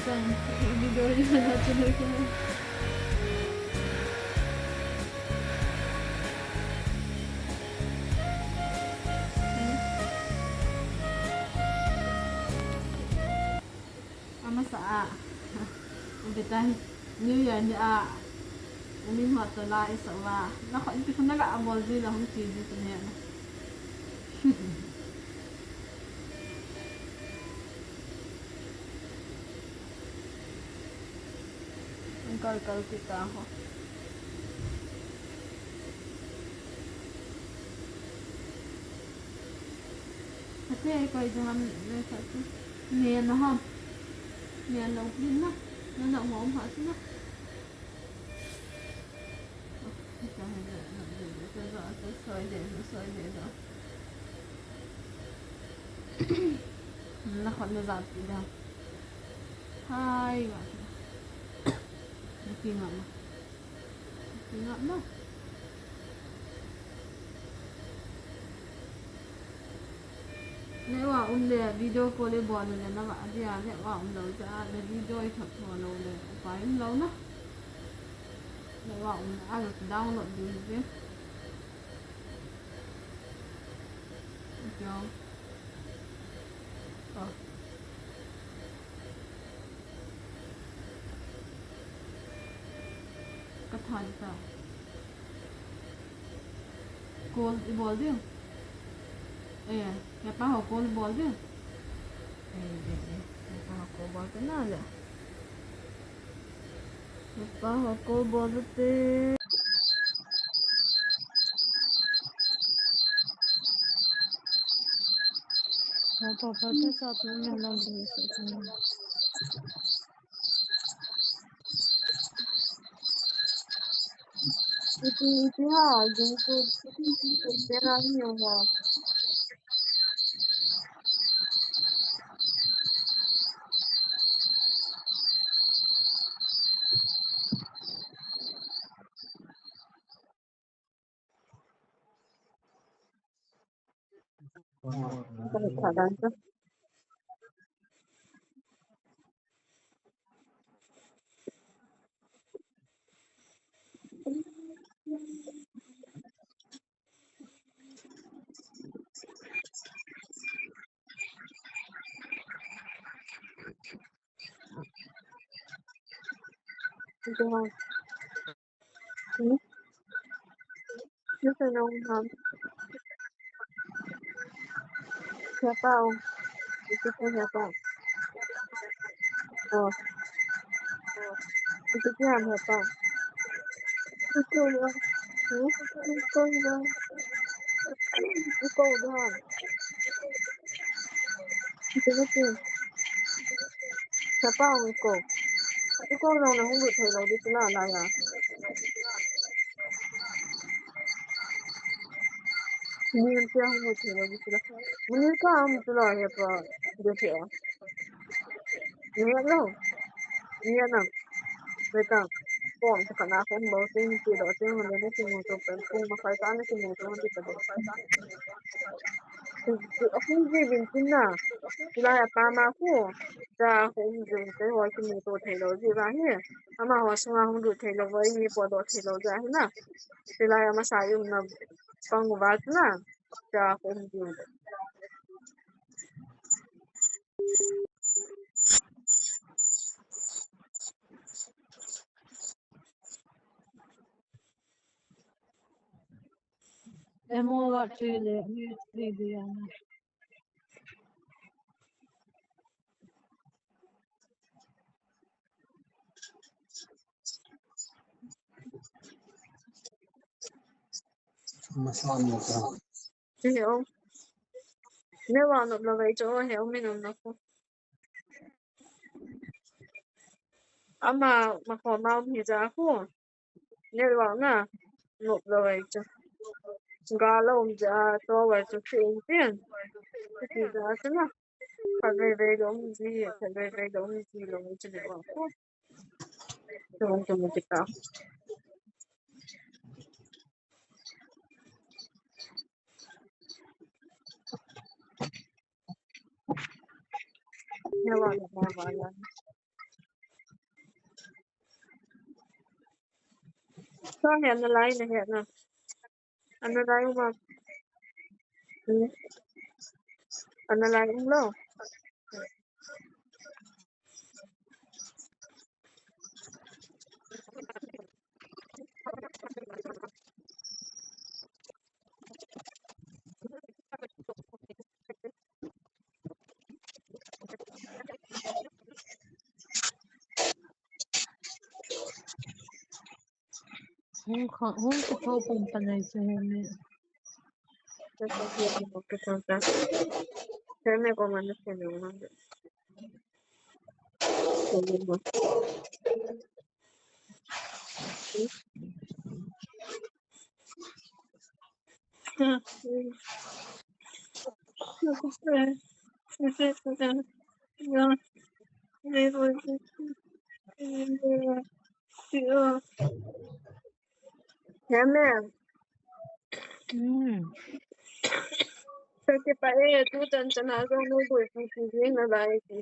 Minsan, i-video yun na tuloy ko na. Ama sa Ubitan, New Year ni Umin hot to la isa wa. Nako, hindi ko nag-aabol din akong cheese ito niya. Ang kalkal kita ako. Kasi ko ito nga niya na ha. Niya na din na. Nana mo ang hati na. Nako na zati da. Hai ba. Hindi nga na. Hindi nga na. Newa le video call le bon le na ba dia newa lo ja le video I thot thon lo le pai lo na. Newa download du le. Yo. Oh. Kathan ta. Call ibol dia. Ya pa ho call bol dia. Ya pa ho call bol ta na le. Ya pa ho call bol te. Papa ke साथ में मिलना भी सकते हैं इतिहास जिनको तेरा नहीं होगा इतिहास जैसे लोग हम siapa itu pun siapa oh itu pun siapa itu ya itu ya itu udah itu betul siapa itu orang yang hulu thầy đi từ nào này à Mình chưa hulu thầy đi từ nào mình có am từ nào vậy pa được chưa nhiều lắm nhiều lắm vậy ta phong sa kana phong bao tin ki do tin mo ne tin mo to pen phong ma khai ta ne tin mo to ti pa do phong ji bin tin na la ya pa ma ko ta phong ji te ho tin mo to thai lo ji ba he ama ho sa ma hulu thai lo wai ni po do thai lo ja he na la ya ma sa yu na phong ba na ta phong ji Emo watchile video na hiểu nếu mà nộp là vậy chỗ hiểu mình nộp không mà còn bao thì giá không nếu mà na nộp là vậy chỗ gà lâu giá to vậy chỗ chuyện tiền thì giá thế nào phải về đúng gì phải về đúng gì là mình chỉ được không không một chút nào nếu mà Sao hẹn là lại này hẹn nè. Anh là lại mà. Anh là lại không lâu. Hong cái thô bông pan này cho em nè. Cái con kia thì một cái con cá. Thế này có mà nó sẽ nấu ngon được. Thế mẹ. Perché pare tu tanto naso non puoi più na dai sì.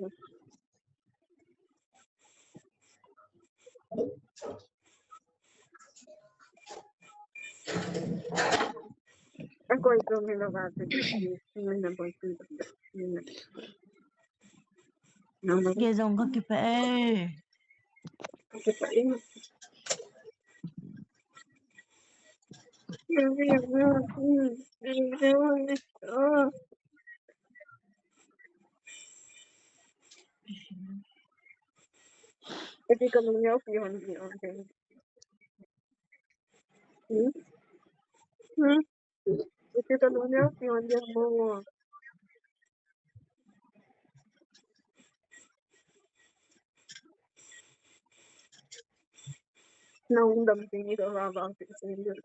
Ecco il come lo vado non ne puoi più. Non lo Cái dòng có kipa. perché pare e ti come ne ho più anche. E ti come ne ho più andiamo. Non dam finito va avanti sempre.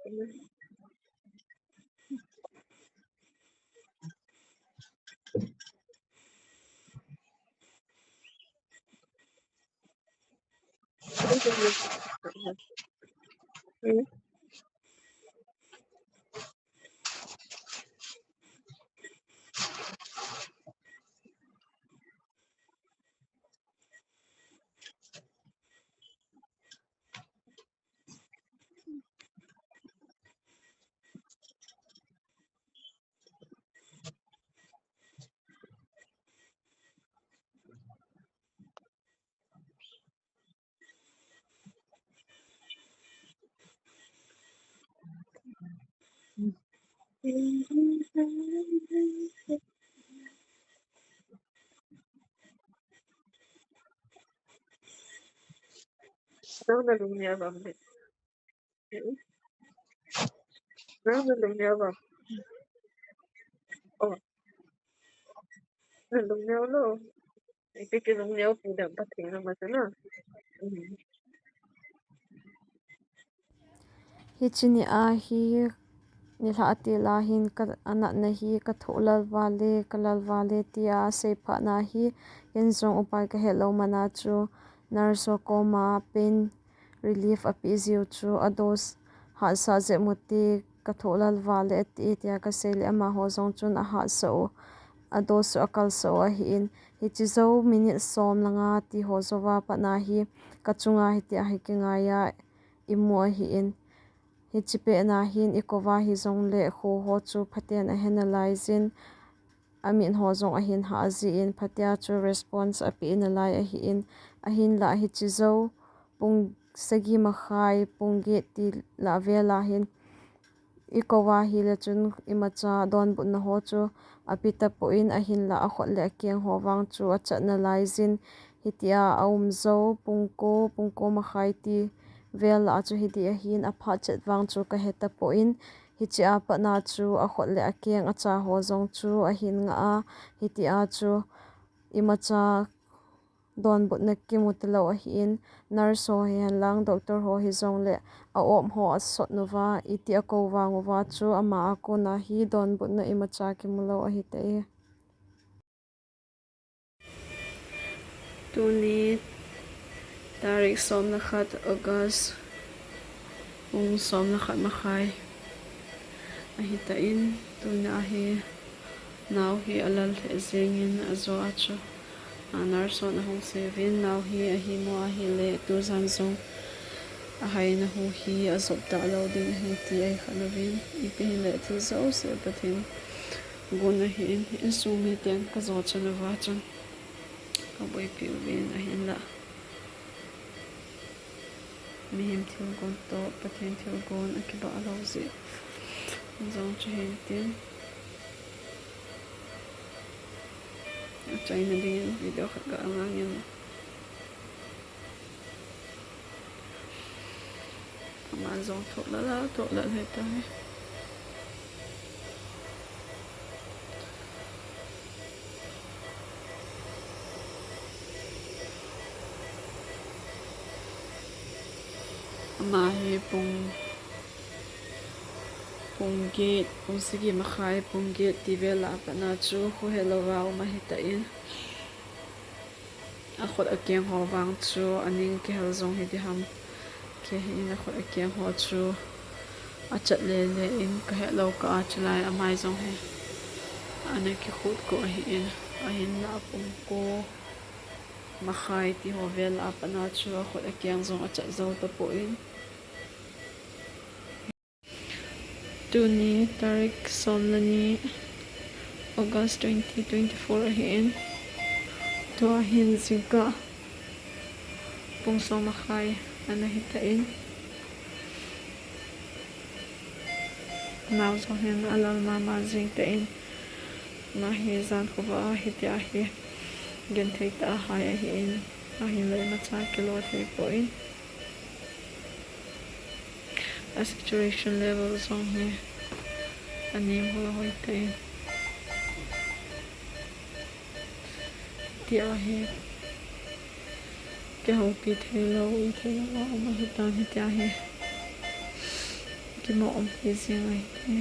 Dove lumeva? Dove lumeva? Oh, lumeva. E perché lumeva più da battere ma se no. Hi chini ahi ni lhah ti lahin ka anak na hi ka tholal wale tia sepa na hi insung upai ka hello mana chu narso koma pain relief api ziu chu ados ha sa je muti ka tholal wale ti tia ka sele ama ho zong chun a ha so ados akal so a hi in hi chi zo minute som langa ti ho zowa pa na hi ka chunga hi ti a hi ki nga ya imu a hi in hi chipe na hin ikowa hi jongleu ho chu phaten a analyzing amin ho zong ahin ha zi in phatia chu response api in lai a hi in ahin la hi chi zo pung sagi ma khai pungge ti la vela hin ikowa hi le chun imacha don bu na ho chu apita po in ahin la a khot le kyang ho wang chu a chatna lai zin hitia aum zo pungko ma khai ti vel a chu hiti a hin a pha chet wang chu ka heta po in hi chi a pa na chu a khot le a kyang a cha ho zong chu a hin nga a hiti a chu imacha don but na kimutlo a hin nurse ho hian lang doctor ho hi zong le a om ho a sot nova iti a ko wang wa chu ama a ko na hi don but na imacha kimulo a hi te tuni tarik som na khat august som na khat ma khai a hi ta in tuna hi naw hi alal he zengin azo acho anar so na hong sevin naw hi a hi mo a hi le tu zan zong ahin hu hi azop talou din hi ti ai khalovin ipihin le thil jouse pathin guna hin insung mite ka zo chana wa chan ka boi piwin ahin la mihim thil gon to pathin thil gon akiba alo zi zong chahin tin China din video khat ka angangin mà dòng thuộc lỡ hết tới mà hi pung gate pung sige mà khai pung gate TV la pa na chu hu hello vào mà hita in a khot a kem ho wang chu aning ke hel zong hi di ham ke hi na khot a kem ho chu a chat le in ka hello ka chlai amai zong he ane ki khut ko hi in ahin la pung ko mà khai ti ho vel a pa na chu a khot a kem zong a chat zo ta po in Tuni Tarik Solani August 2024 ahin to ahin zika pungso makai anahitain now so hin alal mama zingtain mahizan ko ba hitiahi gentek ta hai ahin le matsa kilo thei point a saturation level song he anim Vahhoithem tiahi ke ho ki talou ma hitan tiahi ki mo om phasing ai te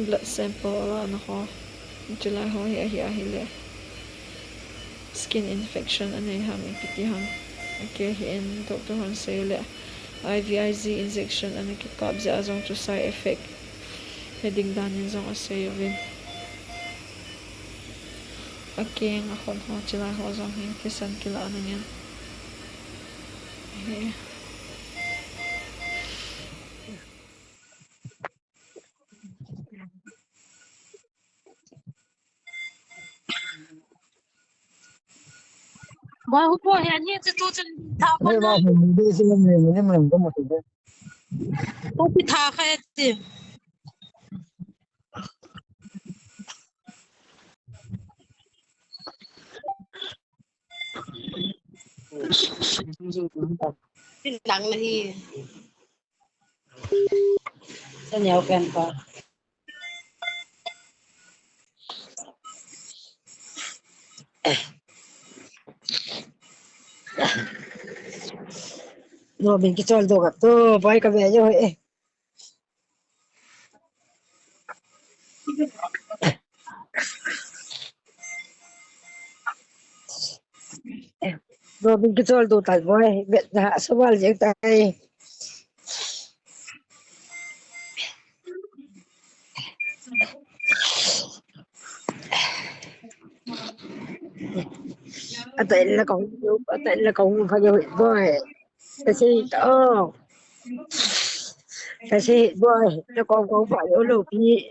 blood sample ala na ho July ho hi le skin infection anei ham ikiti ham ke hin doctor han say le IVIZ injection ane ki kabze azong to side effect heading danin zong asay vin akeng akhon ho July ho zong hin kisan kila ananyan Why who boy and here to do to talk Hey, on ma, the hindi sila mình có một thứ. copy talk at them. Lặng là gì? Sẽ nhiều kèn pa. Rồi mình cái chọn đồ gặp tôi vay cái về cho ấy. Rồi mình cái chọn đồ tại vay viện hạ số bao nhiêu tay. Ở tại là còn phải nhiều vay. Cái gì đó. Cái gì vay nó còn phải ở đâu đi.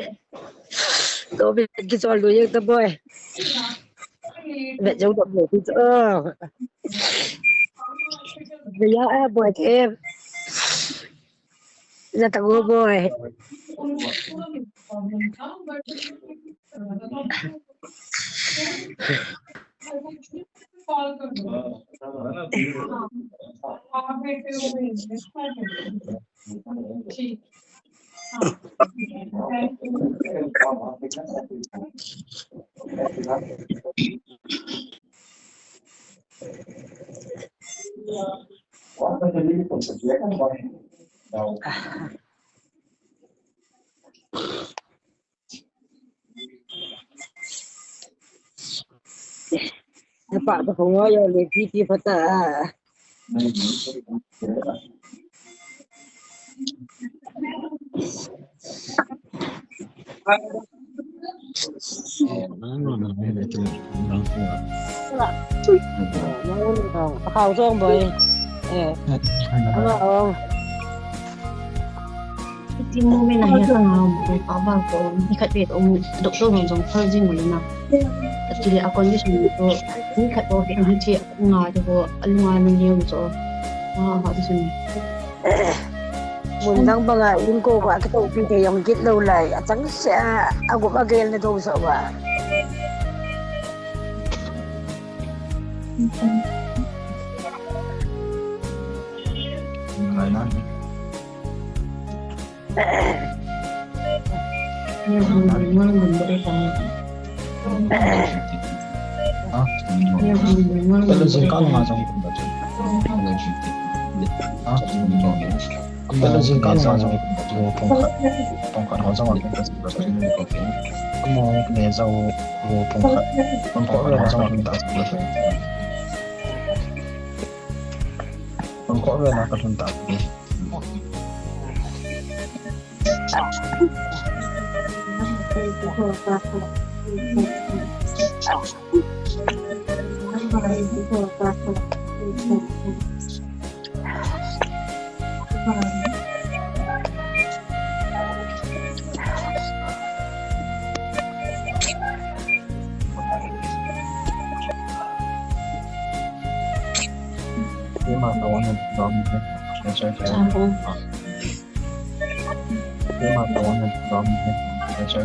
Rồi mình cái chọn đồ như tao vay. Mẹ cháu đọc nhiều thứ bây giờ em bồi thêm là tao ngô bồi bạn không nói giờ liền khi phát ta khảo xong rồi ông Tim mo may nakita nga abang ko ikat bit doktor ng jong jing mo na at kili ako ni sum ko ni kat o ke ang chi nga ko alunga ng niyo so ha di sum muốn đang bằng à in cô quả cái tổ phi thì ông kết lâu lại chẳng sẽ aku pakai na đâu sợ bà Kalau singkang macam tu baca. Kalau singkang macam tu pongkat macam apa kita sebut ni kopi. Kamu kena jauh pongkat macam apa kita sebut. Pongkat nak kena tak. Terima kawan dalam saya terima kawan dalam saya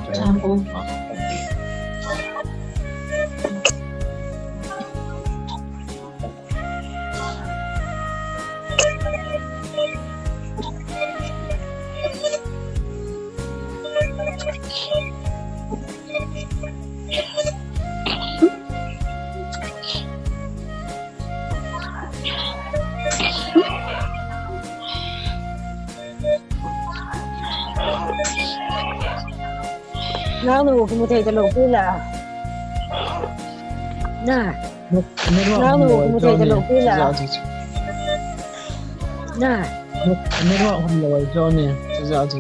Nanu kumutay talou pila. Na. Nanu kumutay talou pila. Na. Mereka orang lawai John ni, sejak